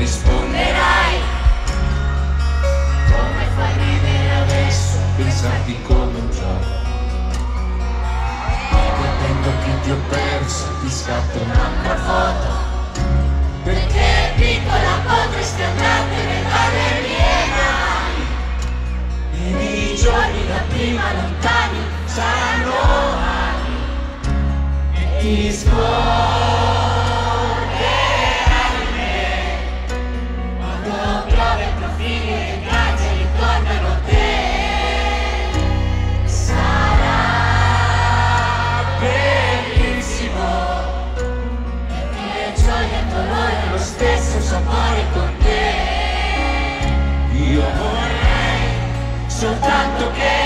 risponderai. Come fai a ridere adesso, pensarti come un gioco. E capendo che ti ho perso, ti scatto un'altra foto. Perché piccola potresti andartene dalle mie mani. Ed i giorni da prima lontani saranno anni. E ti scorderai di me. Quando piove profili e case ricordano te. Sarà bellissimo. Perché gioia e dolore lo stesso sapore con te. Io vorrei soltanto che